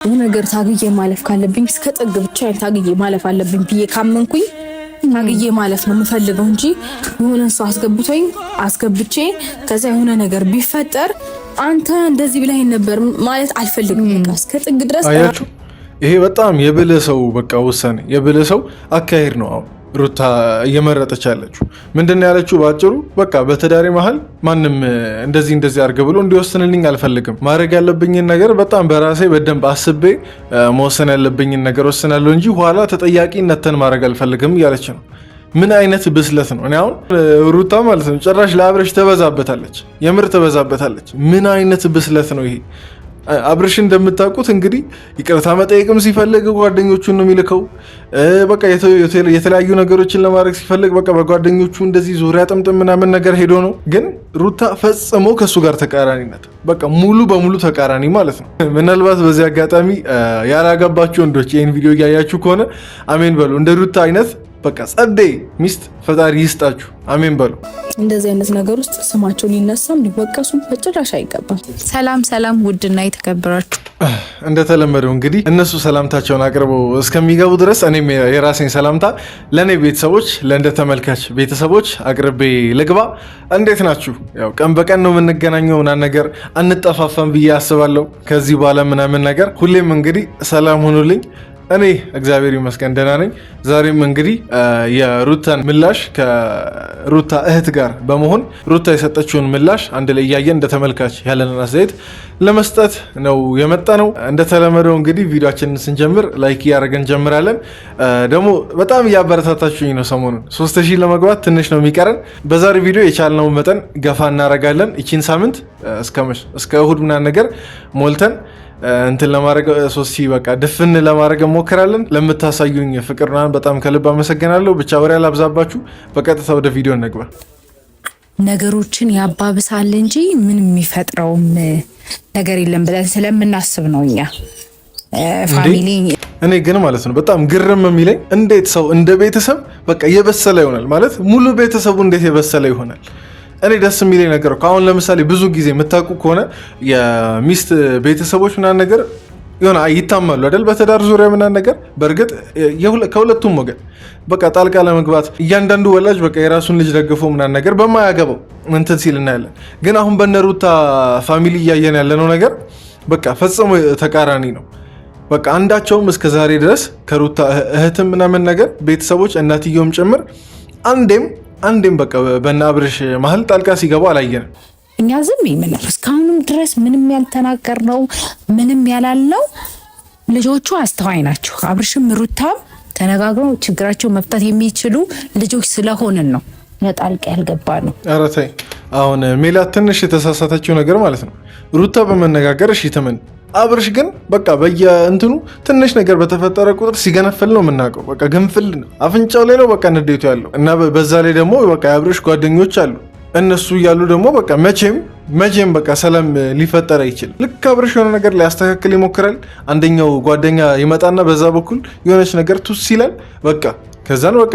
ነገር ታግዬ ማለፍ ካለብኝ እስከ ጥግ ብቻ ታግዬ ማለፍ አለብኝ ብዬ ካመንኩኝ ታግዬ ማለፍ ነው የምፈልገው እንጂ የሆነ ሰው አስገብቼ ከዛ የሆነ ነገር ቢፈጠር አንተ እንደዚህ ብለህ ነበር ማለት አልፈልግም። እስከ ጥግ ድረስ አያችሁ። ይሄ በጣም የብልህ ሰው በቃ ውሳኔ የብልህ ሰው አካሄድ ነው። አሁን ሩታ እየመረጠች ያለችው ምንድነው ያለችው? ባጭሩ በቃ በተዳሪ መሀል ማንም እንደዚህ አድርገ ብሎ እንዲወስንልኝ አልፈልግም። ማድረግ ያለብኝን ነገር በጣም በራሴ በደንብ አስቤ መወሰን ያለብኝን ነገር ወስናለሁ እንጂ ኋላ ተጠያቂነትን ማድረግ አልፈልግም እያለች ነው። ምን አይነት ብስለት ነው? እኔ አሁን ሩታ ማለት ነው ጭራሽ ለአብርሽ ተበዛበታለች፣ የምር ተበዛበታለች። ምን አይነት ብስለት ነው ይሄ? አብርሽ እንደምታውቁት እንግዲህ ይቅርታ መጠየቅም ሲፈልግ ጓደኞቹን ነው የሚልከው። በቃ የተለያዩ ነገሮችን ለማድረግ ሲፈልግ በቃ በጓደኞቹ እንደዚህ ዙሪያ ጥምጥም ምናምን ነገር ሄዶ ነው። ግን ሩታ ፈጽሞ ከሱ ጋር ተቃራኒነት፣ በቃ ሙሉ በሙሉ ተቃራኒ ማለት ነው። ምናልባት በዚህ አጋጣሚ ያላገባችሁ ወንዶች ይህን ቪዲዮ እያያችሁ ከሆነ አሜን በሉ። እንደ ሩታ አይነት በቃ ጸደይ ሚስት ፈጣሪ ይስጣችሁ፣ አሜን በሉ። እንደዚህ አይነት ነገር ውስጥ ስማቸው ሊነሳም ሊወቀሱ በጭራሽ አይገባም። ሰላም ውድና የተከበራችሁ እንደተለመደው እንግዲህ እነሱ ሰላምታቸውን አቅርበው እስከሚገቡ ድረስ እኔም የራሴን ሰላምታ ለእኔ ቤተሰቦች ለእንደ ተመልካች ቤተሰቦች አቅርቤ ልግባ። እንዴት ናችሁ? ያው ቀን በቀን ነው የምንገናኘው ምናምን ነገር አንጠፋፋም ብዬ አስባለሁ። ከዚህ በኋላ ምናምን ነገር ሁሌም እንግዲህ ሰላም ሁኑልኝ። እኔ እግዚአብሔር ይመስገን ደህና ነኝ። ዛሬም እንግዲህ የሩታን ምላሽ ከሩታ እህት ጋር በመሆን ሩታ የሰጠችውን ምላሽ አንድ ላይ እያየን እንደተመልካች ያለንን አስተያየት ለመስጠት ነው የመጣ ነው። እንደተለመደው እንግዲህ ቪዲዮአችንን ስንጀምር ላይክ እያደረገን እንጀምራለን። ደግሞ በጣም እያበረታታችሁኝ ነው። ሰሞኑን 3000 ለመግባት ትንሽ ነው የሚቀረን። በዛሬ ቪዲዮ የቻልነውን መጠን ገፋ እናደርጋለን። ይቺን ሳምንት እስከ እሁድ ምናምን ነገር ሞልተን እንትን ለማድረግ 3000 በቃ ድፍን ለማድረግ እንሞክራለን። ለምታሳዩኝ ፍቅርና በጣም ከልብ አመሰግናለሁ። ብቻ ወሬ አላብዛባችሁ፣ በቀጥታ ወደ ቪዲዮ እንግባ። ነገሮችን ያባብሳል እንጂ ምን የሚፈጥረውም ነገር የለም ብለን ስለምናስብ ነው እኛ ፋሚሊ። እኔ ግን ማለት ነው በጣም ግርም የሚለኝ እንዴት ሰው እንደ ቤተሰብ በቃ የበሰለ ይሆናል ማለት ሙሉ ቤተሰቡ እንዴት የበሰለ ይሆናል? እኔ ደስ የሚለኝ ነገር አሁን ለምሳሌ ብዙ ጊዜ የምታውቁ ከሆነ የሚስት ቤተሰቦች ምናምን ነገር የሆነ ይታማሉ አይደል? በትዳር ዙሪያ ምናምን ነገር በእርግጥ ከሁለቱም ወገን በቃ ጣልቃ ለመግባት እያንዳንዱ ወላጅ በቃ የራሱን ልጅ ደግፎ ምናምን ነገር በማያገባው እንትን ሲል እናያለን። ግን አሁን በነሩታ ፋሚሊ እያየን ያለነው ነገር በቃ ፈጽሞ ተቃራኒ ነው። በቃ አንዳቸውም እስከዛሬ ድረስ ከሩታ እህትም ምናምን ነገር ቤተሰቦች እናትየውም ጭምር አንዴም በቃ በእነ አብርሽ መሀል ጣልቃ ሲገባ አላየንም። እኛ ዝም ይመናል እስካሁንም ድረስ ምንም ያልተናገርነው ምንም ያላልነው ልጆቹ አስተዋይ ናቸው። አብርሽም ሩታም ተነጋግረው ችግራቸው መፍታት የሚችሉ ልጆች ስለሆንን ነው ለጣልቃ ያልገባ ነው። ኧረ ተይ አሁን ሜላት ትንሽ የተሳሳተችው ነገር ማለት ነው ሩታ በመነጋገር እሺ ተመን አብርሽ ግን በቃ በየእንትኑ ትንሽ ነገር በተፈጠረ ቁጥር ሲገነፍል ነው የምናውቀው። በቃ ገንፍል ነው አፍንጫው ላይ ነው በቃ ንዴቱ ያለው እና በዛ ላይ ደግሞ በቃ የአብርሽ ጓደኞች አሉ። እነሱ እያሉ ደግሞ በቃ መቼም በቃ ሰላም ሊፈጠር አይችልም። ልክ አብርሽ የሆነ ነገር ሊያስተካክል ይሞክራል። አንደኛው ጓደኛ ይመጣና በዛ በኩል የሆነች ነገር ቱስ ይላል። በቃ ከዛን በቃ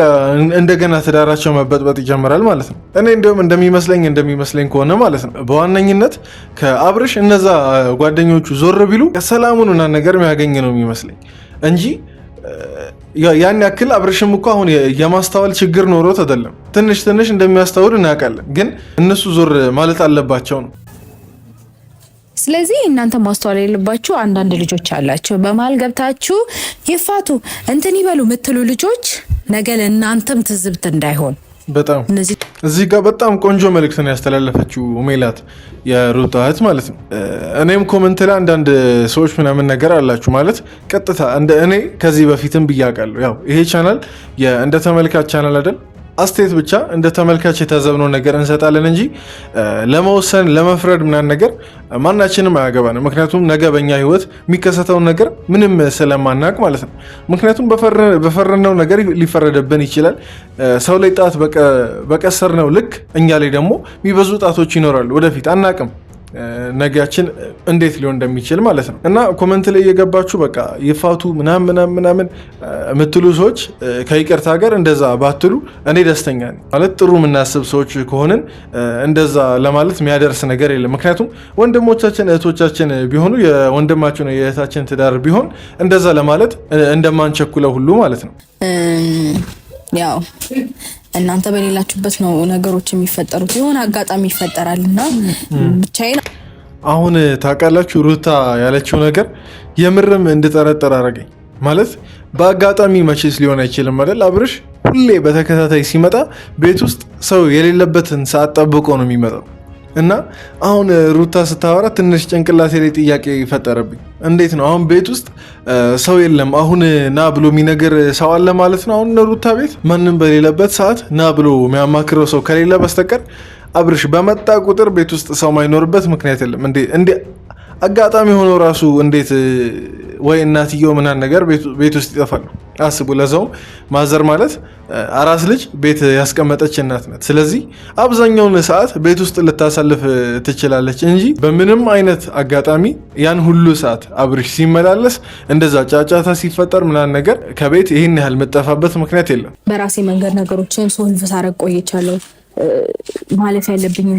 እንደገና ትዳራቸው መበጥበጥ ይጀምራል ማለት ነው። እኔ እንደውም እንደሚመስለኝ ከሆነ ማለት ነው በዋነኝነት ከአብርሽ እነዛ ጓደኞቹ ዞር ቢሉ ሰላሙን እና ነገር የሚያገኝ ነው የሚመስለኝ እንጂ ያን ያክል አብርሽም እኮ አሁን የማስተዋል ችግር ኖሮት አይደለም። ትንሽ እንደሚያስተውል እናውቃለን። ግን እነሱ ዞር ማለት አለባቸው ነው። ስለዚህ እናንተ ማስተዋል የሌለባችሁ አንዳንድ ልጆች አላችሁ። በመሀል ገብታችሁ ይፋቱ እንትን ይበሉ የምትሉ ልጆች ነገ ለእናንተም ትዝብት እንዳይሆን በጣም እዚህ ጋር በጣም ቆንጆ መልእክት ነው ያስተላለፈችው ሜላት የሩታ እህት ማለት ነው። እኔም ኮመንት ላይ አንዳንድ ሰዎች ምናምን ነገር አላችሁ ማለት ቀጥታ እኔ ከዚህ በፊትም ብያውቃለሁ። ያው ይሄ ቻናል እንደ ተመልካች ቻናል አይደል? አስተያየት ብቻ እንደ ተመልካች የታዘብነው ነገር እንሰጣለን እንጂ ለመወሰን ለመፍረድ ምናምን ነገር ማናችንም አያገባንም። ምክንያቱም ነገ በእኛ ህይወት የሚከሰተውን ነገር ምንም ስለማናውቅ ማለት ነው። ምክንያቱም በፈረድነው ነገር ሊፈረደብን ይችላል። ሰው ላይ ጣት በቀሰርነው ልክ እኛ ላይ ደግሞ የሚበዙ ጣቶች ይኖራሉ። ወደፊት አናቅም ነገያችን እንዴት ሊሆን እንደሚችል ማለት ነው። እና ኮመንት ላይ እየገባችሁ በቃ ይፋቱ ምናምን የምትሉ ሰዎች ከይቅርታ ጋር እንደዛ ባትሉ እኔ ደስተኛ ነኝ። ማለት ጥሩ የምናስብ ሰዎች ከሆንን እንደዛ ለማለት የሚያደርስ ነገር የለም። ምክንያቱም ወንድሞቻችን እህቶቻችን ቢሆኑ የወንድማችን የእህታችን ትዳር ቢሆን እንደዛ ለማለት እንደማንቸኩለው ሁሉ ማለት ነው። ያው እናንተ በሌላችሁበት ነው ነገሮች የሚፈጠሩት። የሆነ አጋጣሚ ይፈጠራል እና ብቻዬን አሁን ታውቃላችሁ ሩታ ያለችው ነገር የምርም እንድጠረጠር አደረገኝ። ማለት በአጋጣሚ መቼስ ሊሆን አይችልም አይደል? አብርሽ ሁሌ በተከታታይ ሲመጣ ቤት ውስጥ ሰው የሌለበትን ሰዓት ጠብቆ ነው የሚመጣው። እና አሁን ሩታ ስታወራ ትንሽ ጭንቅላቴ ላይ ጥያቄ ይፈጠረብኝ። እንዴት ነው አሁን ቤት ውስጥ ሰው የለም፣ አሁን ና ብሎ የሚነገር ሰው አለ ማለት ነው? አሁን ሩታ ቤት ማንም በሌለበት ሰዓት ና ብሎ የሚያማክረው ሰው ከሌለ በስተቀር አብርሽ በመጣ ቁጥር ቤት ውስጥ ሰው ማይኖርበት ምክንያት የለም። እንዴ አጋጣሚ ሆኖ ራሱ እንዴት ወይ እናትየው ምናምን ነገር ቤት ውስጥ ይጠፋሉ? አስቡ። ለዛውም ማዘር ማለት አራስ ልጅ ቤት ያስቀመጠች እናት ናት። ስለዚህ አብዛኛውን ሰዓት ቤት ውስጥ ልታሳልፍ ትችላለች እንጂ በምንም አይነት አጋጣሚ ያን ሁሉ ሰዓት አብርሽ ሲመላለስ እንደዛ ጫጫታ ሲፈጠር ምናምን ነገር ከቤት ይህን ያህል የምጠፋበት ምክንያት የለም። በራሴ መንገድ ነገሮችን ሶልቭ ሳረግ ቆይቻለሁ። ማለፍ ያለብኝ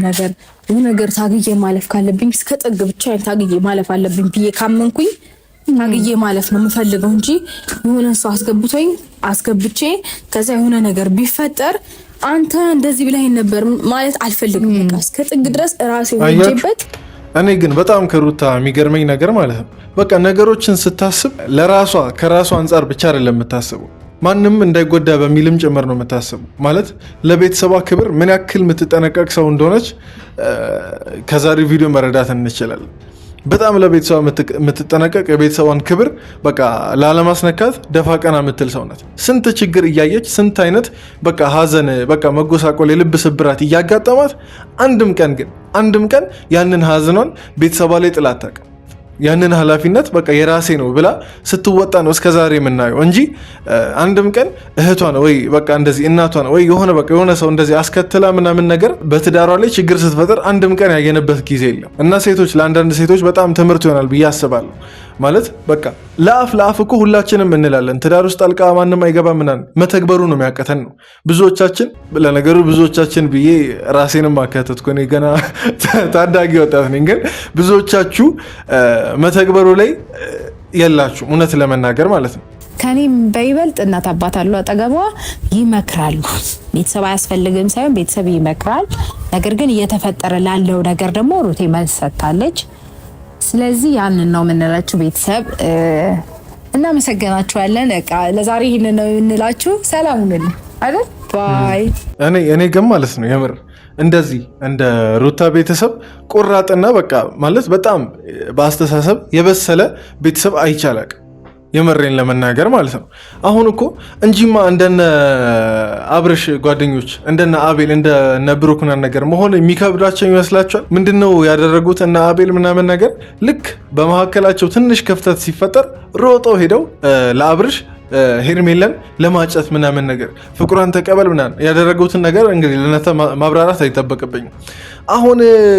ነገር ታግዬ ማለፍ ካለብኝ እስከ ጥግ ብቻ ታግዬ ማለፍ አለብኝ ብዬ ካመንኩኝ ታግዬ ማለፍ ነው የምፈልገው እንጂ የሆነ ሰው አስገብቼ ከዛ የሆነ ነገር ቢፈጠር አንተ እንደዚህ ብለኸኝ ነበር ማለት አልፈልግም። እስከ ጥግ ድረስ ራሴ ወንጀበት። እኔ ግን በጣም ከሩታ የሚገርመኝ ነገር ማለት ነው በቃ ነገሮችን ስታስብ ከራሷ አንጻር ብቻ አይደለም የምታስበው፣ ማንም እንዳይጎዳ በሚልም ጭምር ነው የምታስቡ። ማለት ለቤተሰቧ ክብር ምን ያክል የምትጠነቀቅ ሰው እንደሆነች ከዛሬው ቪዲዮ መረዳት እንችላለን። በጣም ለቤተሰቧ የምትጠነቀቅ የቤተሰቧን ክብር በቃ ላለማስነካት ደፋ ቀና የምትል ሰው ናት። ስንት ችግር እያየች ስንት አይነት በቃ ሀዘን በቃ መጎሳቆል የልብ ስብራት እያጋጠማት አንድም ቀን ያንን ሀዘኗን ቤተሰቧ ላይ ጥላ አታውቅም። ያንን ኃላፊነት በቃ የራሴ ነው ብላ ስትወጣ ነው እስከዛሬ የምናየው እንጂ አንድም ቀን እህቷ ነው ወይ በቃ እንደዚህ እናቷ ነው ወይ የሆነ ሰው እንደዚህ አስከትላ ምናምን ነገር በትዳሯ ላይ ችግር ስትፈጠር አንድም ቀን ያየንበት ጊዜ የለም። እና ለአንዳንድ ሴቶች በጣም ትምህርት ይሆናል ብዬ አስባለሁ። ማለት በቃ ለአፍ እኮ ሁላችንም እንላለን ትዳር ውስጥ ጣልቃ ማንም አይገባ ምናምን፣ መተግበሩ ነው የሚያቀተን ነው። ብዙዎቻችን ብዬ ራሴንም አካተትኩ፣ እኔ ገና ታዳጊ ወጣት ነኝ። ግን ብዙዎቻችሁ መተግበሩ ላይ የላችሁ እውነት ለመናገር ማለት ነው። ከኔም በይበልጥ እናት አባት አሉ አጠገቧ፣ ይመክራሉ። ቤተሰብ አያስፈልግም ሳይሆን ቤተሰብ ይመክራል። ነገር ግን እየተፈጠረ ላለው ነገር ደግሞ ሩቴ መልስ ሰጥታለች። ስለዚህ ያንን ነው የምንላችሁ ቤተሰብ። እናመሰግናችኋለን። በቃ ለዛሬ ይሄንን ነው የምንላችሁ። ሰላም ሁኑልኝ አይደል? ባይ። እኔ ግን ማለት ነው የምር እንደዚህ እንደ ሩታ ቤተሰብ ቆራጥና በቃ ማለት በጣም በአስተሳሰብ የበሰለ ቤተሰብ አይቻላቅ። የመሬን ለመናገር ማለት ነው። አሁን እኮ እንጂማ እንደነ አብርሽ ጓደኞች እንደነ አቤል እንደነ ብሩክና ነገር መሆን የሚከብዳቸው ይመስላችኋል? ምንድነው ያደረጉት? እና አቤል ምናምን ነገር ልክ በመካከላቸው ትንሽ ክፍተት ሲፈጠር ሮጦ ሄደው ለአብርሽ ሄርሜላን ለማጨት ምናምን ነገር ፍቅሯን ተቀበል ምናምን ያደረጉትን ነገር እንግዲህ ለነተ ማብራራት አይጠበቅብኝም። አሁን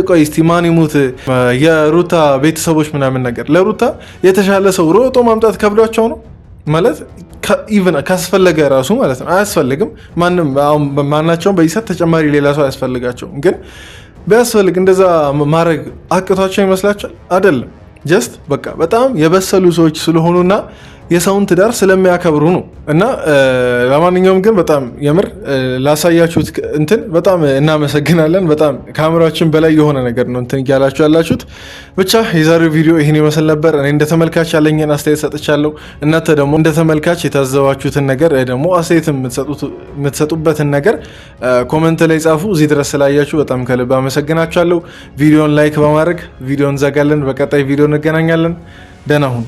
ቆይ እስቲ ማን ይሙት የሩታ ቤተሰቦች ምናምን ነገር ለሩታ የተሻለ ሰው ሮጦ ማምጣት ከብዷቸው ነው ማለት ኢቭን ካስፈለገ ራሱ ማለት ነው። አያስፈልግም ማናቸውም በይሰት ተጨማሪ ሌላ ሰው አያስፈልጋቸውም። ግን ቢያስፈልግ እንደዛ ማድረግ አቅቷቸው ይመስላችኋል? አይደለም። ጀስት በቃ በጣም የበሰሉ ሰዎች ስለሆኑና የሰውን ትዳር ስለሚያከብሩ ነው። እና ለማንኛውም ግን በጣም የምር ላሳያችሁት እንትን በጣም እናመሰግናለን። በጣም ከአእምሯችን በላይ የሆነ ነገር ነው እንትን እያላችሁ ያላችሁት። ብቻ የዛሬው ቪዲዮ ይህን ይመስል ነበር። እኔ እንደ ተመልካች ያለኝን አስተያየት ሰጥቻለሁ። እናንተ ደግሞ እንደ ተመልካች የታዘባችሁትን ነገር ደግሞ አስተያየት የምትሰጡበትን ነገር ኮመንት ላይ ጻፉ። እዚህ ድረስ ስላያችሁ በጣም ከልብ አመሰግናችኋለሁ። ቪዲዮን ላይክ በማድረግ ቪዲዮን ዘጋለን። በቀጣይ ቪዲዮ እንገናኛለን። ደህና ሁኑ።